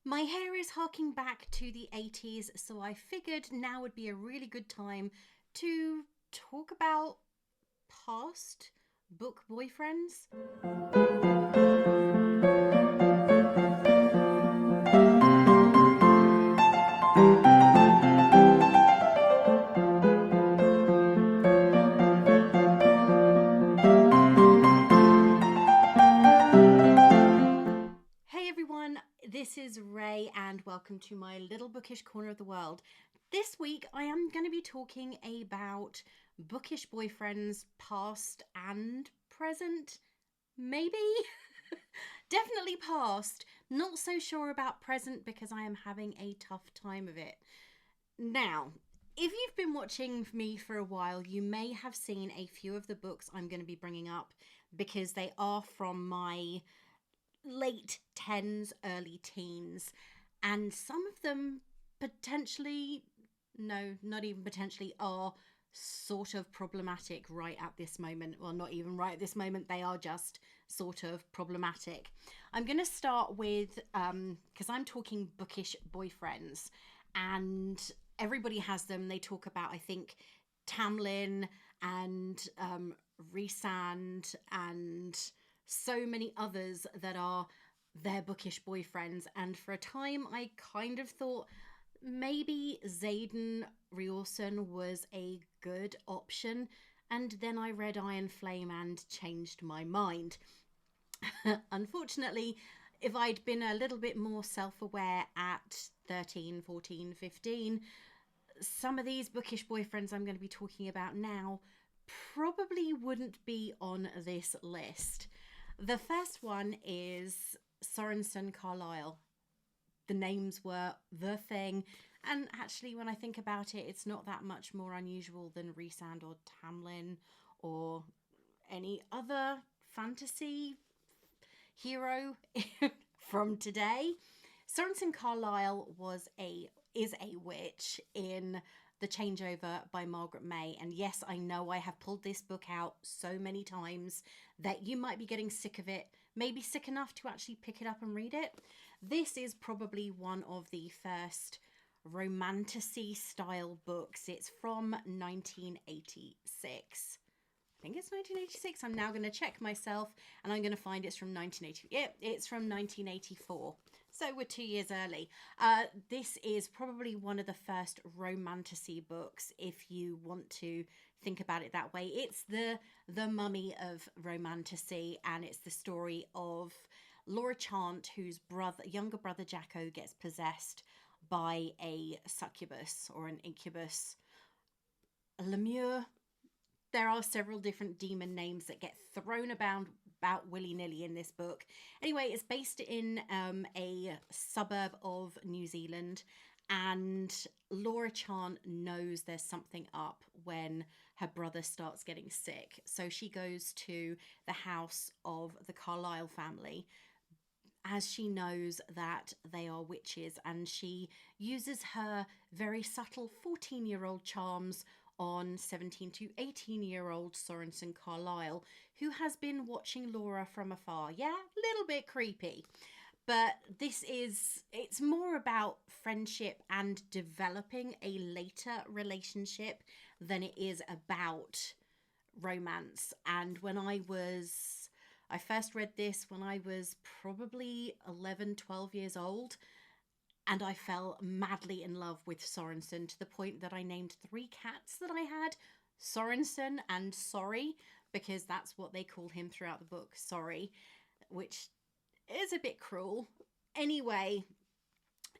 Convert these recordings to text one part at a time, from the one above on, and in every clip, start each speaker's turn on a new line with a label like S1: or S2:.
S1: My hair is harking back to the 80s, so I figured now would be a really good time to talk about past book boyfriends. Hey everyone, this is Ray, and welcome to my little bookish corner of the world. This week I am going to be talking about bookish boyfriends, past and present. Maybe? Definitely past. Not so sure about present because I am having a tough time of it. Now, if you've been watching me for a while, you may have seen a few of the books I'm going to be bringing up because they are from my late 10s, early teens, and some of them potentially, no, not even potentially, are sort of problematic right at this moment. Well, not even right at this moment, they are just sort of problematic. I'm going to start with, because I'm talking bookish boyfriends, and everybody has them. They talk about, I think, Tamlin and Rhysand and so many others that are their bookish boyfriends. And for a time, I kind of thought maybe Xaden Riorson was a good option. And then I read Iron Flame and changed my mind. Unfortunately, if I'd been a little bit more self-aware at 13, 14, 15, some of these bookish boyfriends I'm going to be talking about now probably wouldn't be on this list. The first one is Sorensen Carlyle. The names were the thing, and actually when I think about it, it's not that much more unusual than Rhysand or Tamlin or any other fantasy hero from today. Sorensen Carlyle is a witch in The Changeover by Margaret May. And yes, I know I have pulled this book out so many times that you might be getting sick of it, maybe sick enough to actually pick it up and read it. This is probably one of the first romantasy style books. It's from 1986. I think it's 1986. I'm now going to check myself and I'm going to find it's from 1980. Yep, it's from 1984. So we're 2 years early. This is probably one of the first romantasy books, if you want to think about it that way. It's the mummy of romantasy, and it's the story of Laura Chant, whose younger brother Jacko gets possessed by a succubus or an incubus. Lemure. There are several different demon names that get thrown about willy-nilly in this book. Anyway, it's based in a suburb of New Zealand, and Laura Chant knows there's something up when her brother starts getting sick. So she goes to the house of the Carlyle family, as she knows that they are witches, and she uses her very subtle 14-year-old charms on 17 to 18-year-old Sorensen Carlyle, who has been watching Laura from afar. Yeah, a little bit creepy. But it's more about friendship and developing a later relationship than it is about romance. And I first read this when I was probably 11, 12 years old. And I fell madly in love with Sorensen to the point that I named 3 cats that I had Sorensen and Sorry, because that's what they call him throughout the book, Sorry, which is a bit cruel. Anyway,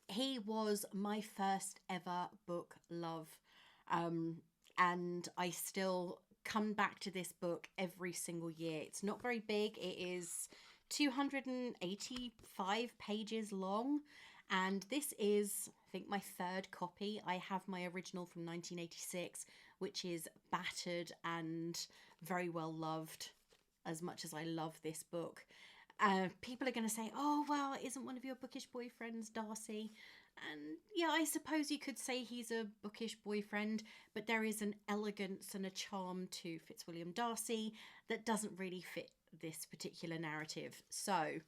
S1: he was my first ever book love. And I still come back to this book every single year. It's not very big. It is 285 pages long. And this is, I think, my 3rd copy. I have my original from 1986, which is battered and very well loved, as much as I love this book. People are going to say, oh, well, isn't one of your bookish boyfriends Darcy? And yeah, I suppose you could say he's a bookish boyfriend, but there is an elegance and a charm to Fitzwilliam Darcy that doesn't really fit this particular narrative. So,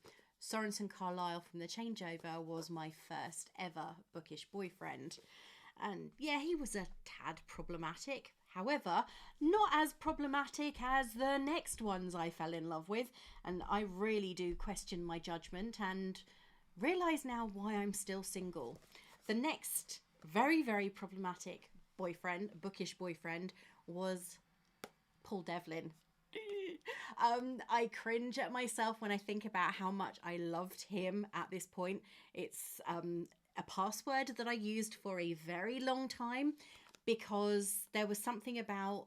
S1: Sorensen Carlyle from The Changeover was my first ever bookish boyfriend. And yeah, he was a tad problematic. However, not as problematic as the next ones I fell in love with. And I really do question my judgment and realise now why I'm still single. The next very, very problematic boyfriend, bookish boyfriend, was Paul Devlin. I cringe at myself when I think about how much I loved him at this point. It's a password that I used for a very long time because there was something about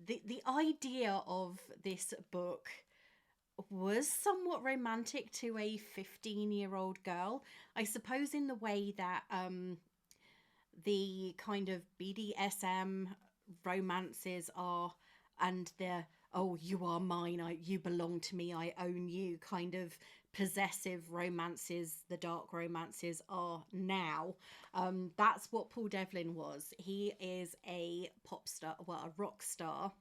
S1: the idea of this book was somewhat romantic to a 15-year-old girl. I suppose in the way that the kind of BDSM romances are, and the oh, you are mine, you belong to me, I own you kind of possessive romances, the dark romances are now. That's what Paul Devlin was. He is a pop star, well, a rock star.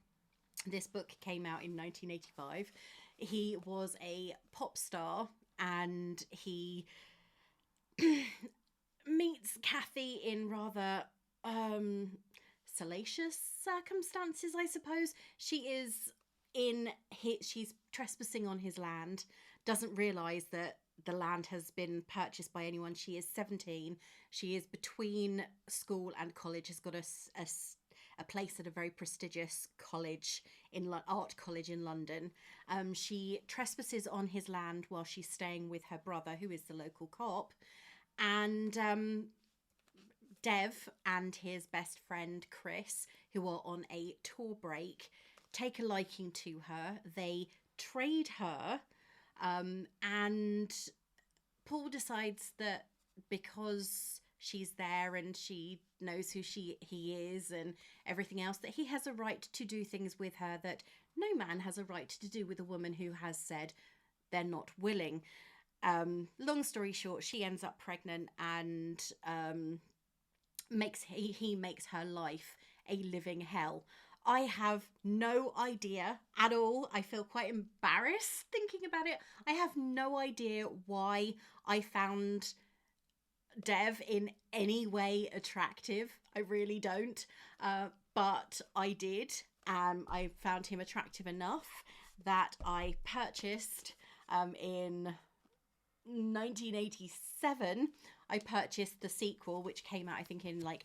S1: This book came out in 1985. He was a pop star, and he meets Kathy in rather salacious circumstances, I suppose. She's trespassing on his land, doesn't realise that the land has been purchased by anyone. She is 17. She is between school and college, has got a place at a very prestigious college, art college in London. She trespasses on his land while she's staying with her brother, who is the local cop. And Dev and his best friend Chris, who are on a tour break, take a liking to her. They trade her, and Paul decides that because she's there and she knows who he is and everything else, that he has a right to do things with her that no man has a right to do with a woman who has said they're not willing. Long story short, she ends up pregnant, and he makes her life a living hell. I have no idea at all. I feel quite embarrassed thinking about it. I have no idea why I found Dev in any way attractive. I really don't. But I did. I found him attractive enough that I purchased in 1987. I purchased the sequel, which came out I think in like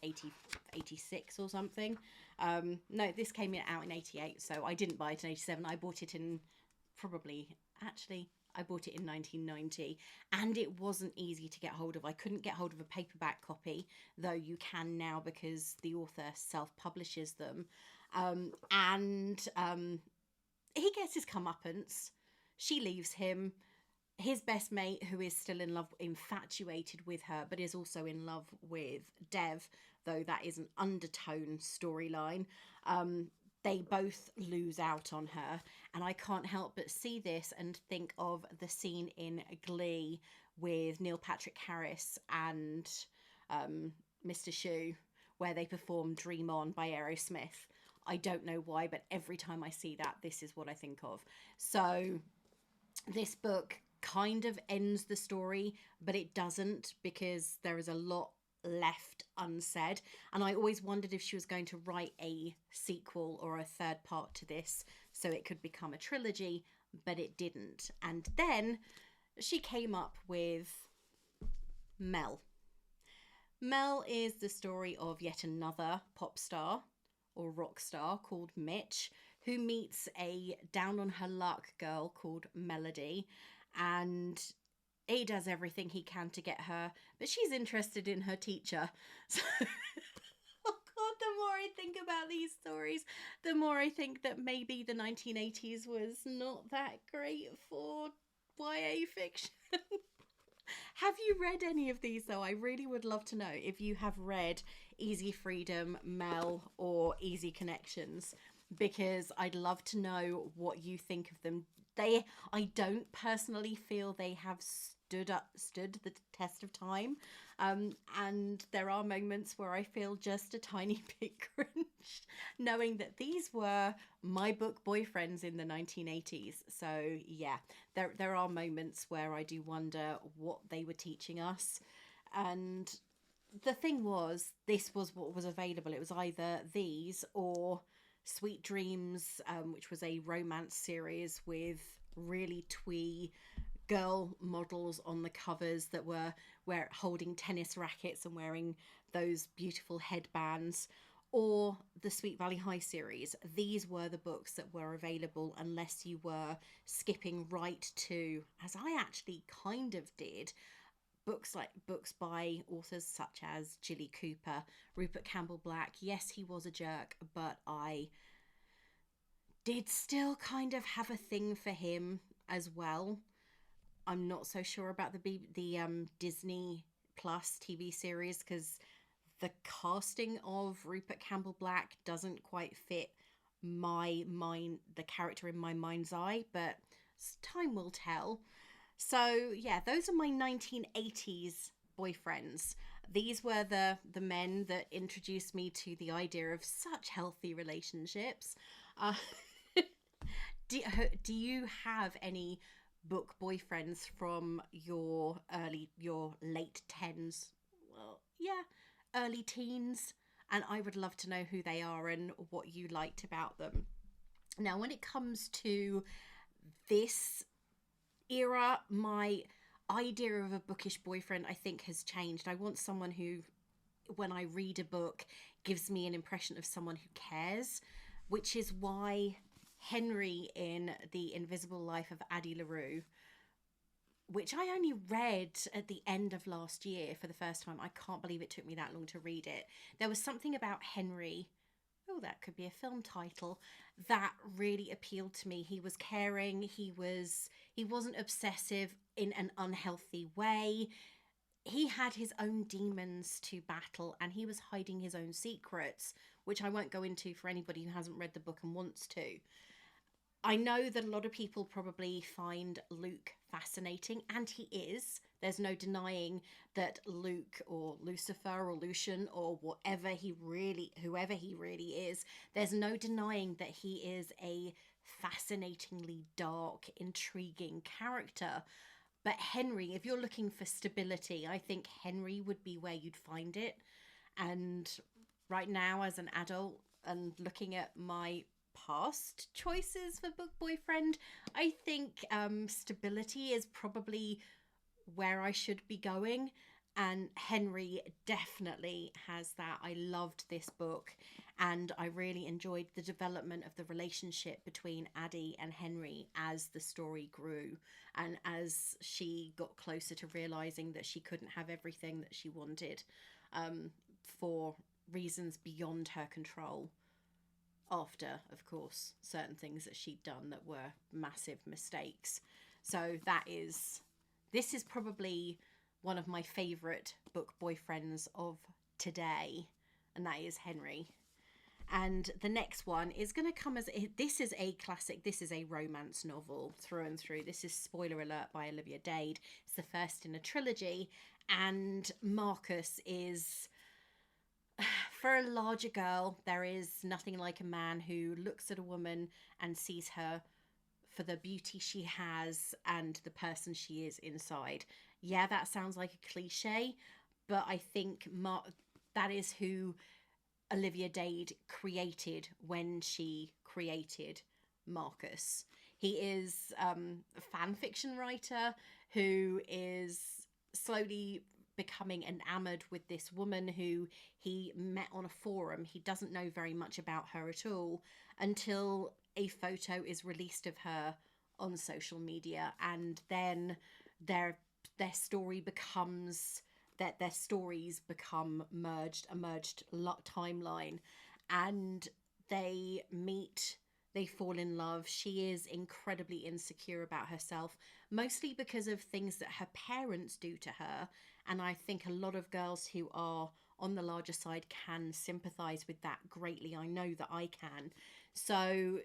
S1: 86 or something. No, this came out in 88, so I didn't buy it in 87. I bought it in I bought it in 1990, and it wasn't easy to get hold of. I couldn't get hold of a paperback copy, though you can now because the author self-publishes them. He gets his comeuppance. She leaves him. His best mate, who is still in love, infatuated with her, but is also in love with Dev, though that is an undertone storyline. They both lose out on her, and I can't help but see this and think of the scene in Glee with Neil Patrick Harris and Mr. Shoe, where they perform Dream On by Aerosmith. I don't know why, but every time I see that, this is what I think of. So this book kind of ends the story, but it doesn't, because there is a lot left unsaid, and I always wondered if she was going to write a sequel or a third part to this so it could become a trilogy, but it didn't. And then she came up with Mel. Mel is the story of yet another pop star or rock star called Mitch, who meets a down on her luck girl called Melody, and he does everything he can to get her, but she's interested in her teacher. So, oh God, the more I think about these stories, the more I think that maybe the 1980s was not that great for YA fiction. Have you read any of these, though? I really would love to know if you have read Easy Freedom, Mel, or Easy Connections, because I'd love to know what you think of them. I don't personally feel they have stood the test of time. And there are moments where I feel just a tiny bit cringe, knowing that these were my book boyfriends in the 1980s. So yeah, there are moments where I do wonder what they were teaching us. And the thing was, this was what was available. It was either these or Sweet Dreams, which was a romance series with really twee girl models on the covers that were holding tennis rackets and wearing those beautiful headbands, or the Sweet Valley High series. These were the books that were available unless you were skipping right to, as I actually kind of did, books by authors such as Jilly Cooper, Rupert Campbell Black. Yes, he was a jerk, but I did still kind of have a thing for him as well. I'm not so sure about the Disney Plus TV series, because the casting of Rupert Campbell Black doesn't quite fit my mind, the character in my mind's eye, but time will tell. So yeah, those are my 1980s boyfriends. These were the men that introduced me to the idea of such healthy relationships. Uh, do you have any book boyfriends from your late tens? Well, yeah, early teens. And I would love to know who they are and what you liked about them. Now, when it comes to this era, my idea of a bookish boyfriend, I think, has changed. I want someone who, when I read a book, gives me an impression of someone who cares, which is why Henry in The Invisible Life of Addie LaRue, which I only read at the end of last year for the first time. I can't believe it took me that long to read it. There was something about Henry, oh, that could be a film title, that really appealed to me. He was caring, he wasn't obsessive in an unhealthy way. He had his own demons to battle, and he was hiding his own secrets, which I won't go into for anybody who hasn't read the book and wants to. I know that a lot of people probably find Luke fascinating, and he is. There's no denying that Luke, or Lucifer, or Lucian, or whoever he really is, there's no denying that he is a fascinatingly dark, intriguing character. But Henry, if you're looking for stability, I think Henry would be where you'd find it. And right now, as an adult, and looking at my past choices for book boyfriend, I think stability is probably where I should be going, and Henry definitely has that. I loved this book, and I really enjoyed the development of the relationship between Addie and Henry as the story grew, and as she got closer to realizing that she couldn't have everything that she wanted, for reasons beyond her control, after, of course, certain things that she'd done that were massive mistakes. So this is probably one of my favourite book boyfriends of today, and that is Henry. And the next one is going to come as, this is a classic, this is a romance novel through and through. This is, spoiler alert, by Olivia Dade. It's the first in a trilogy, and Marcus is, for a larger girl, there is nothing like a man who looks at a woman and sees her for the beauty she has and the person she is inside. Yeah, that sounds like a cliche, but I think that is who Olivia Dade created when she created Marcus. He is a fan fiction writer who is slowly becoming enamored with this woman who he met on a forum. He doesn't know very much about her at all until a photo is released of her on social media, and then their story becomes that their stories become a merged timeline, and they meet, they fall in love. She is incredibly insecure about herself, mostly because of things that her parents do to her, and I think a lot of girls who are on the larger side can sympathize with that greatly. I know that I can. So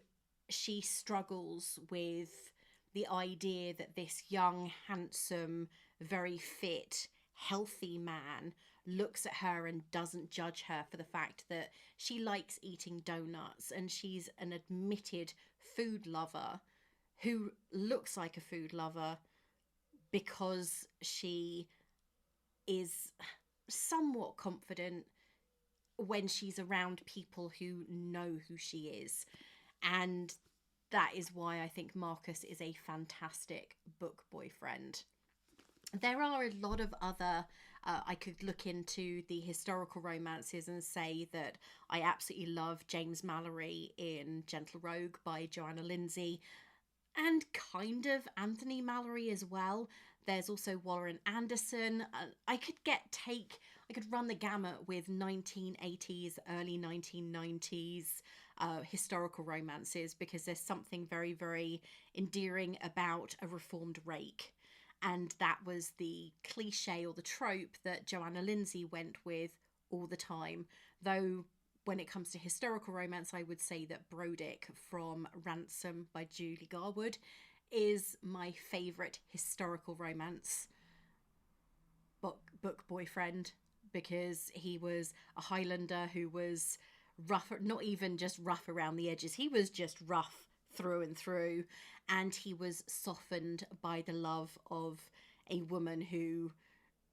S1: she struggles with the idea that this young, handsome, very fit, healthy man looks at her and doesn't judge her for the fact that she likes eating donuts and she's an admitted food lover who looks like a food lover because she is somewhat confident when she's around people who know who she is. And that is why I think Marcus is a fantastic book boyfriend. There are a lot of other, I could look into the historical romances and say that I absolutely love James Mallory in Gentle Rogue by Joanna Lindsay, and kind of Anthony Mallory as well. There's also Waller and Anderson. I could run the gamut with 1980s, early 1990s historical romances, because there's something very, very endearing about a reformed rake. And that was the cliche or the trope that Joanna Lindsay went with all the time. Though when it comes to historical romance, I would say that Brodick from Ransom by Julie Garwood is my favourite historical romance book boyfriend, because he was a Highlander who was rough, not even just rough around the edges, he was just rough through and through, and he was softened by the love of a woman who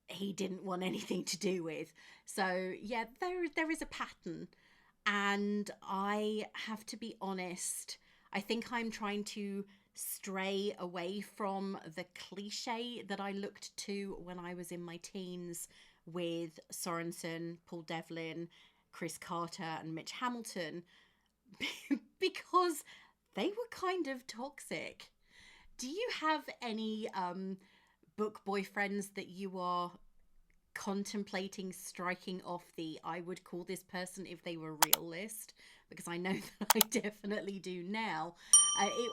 S1: he didn't want anything to do with. So yeah, there is a pattern, and I have to be honest, I think I'm trying to stray away from the cliche that I looked to when I was in my teens with Sorensen, Paul Devlin, Chris Carter and Mitch Hamilton, because they were kind of toxic. Do you have any book boyfriends that you are contemplating striking off the I would call this person if they were real list? Because I know that I definitely do now.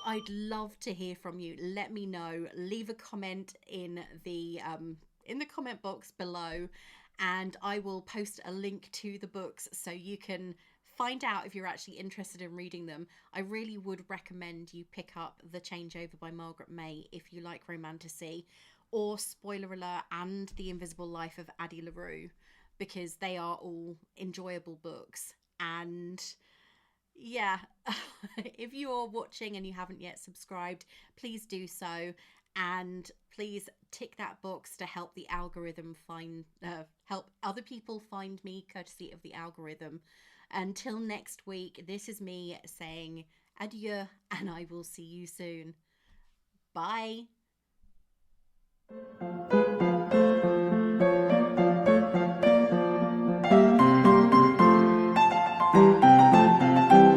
S1: I'd love to hear from you. Let me know. Leave a comment in the comment box below, and I will post a link to the books so you can find out if you're actually interested in reading them. I really would recommend you pick up The Changeover by Margaret May if you like romantasy, or, spoiler alert, and The Invisible Life of Addie LaRue, because they are all enjoyable books. And yeah, if you're watching and you haven't yet subscribed, please do so, and please tick that box to help the algorithm help other people find me, courtesy of the algorithm. Until next week, this is me saying adieu, and I will see you soon. Bye.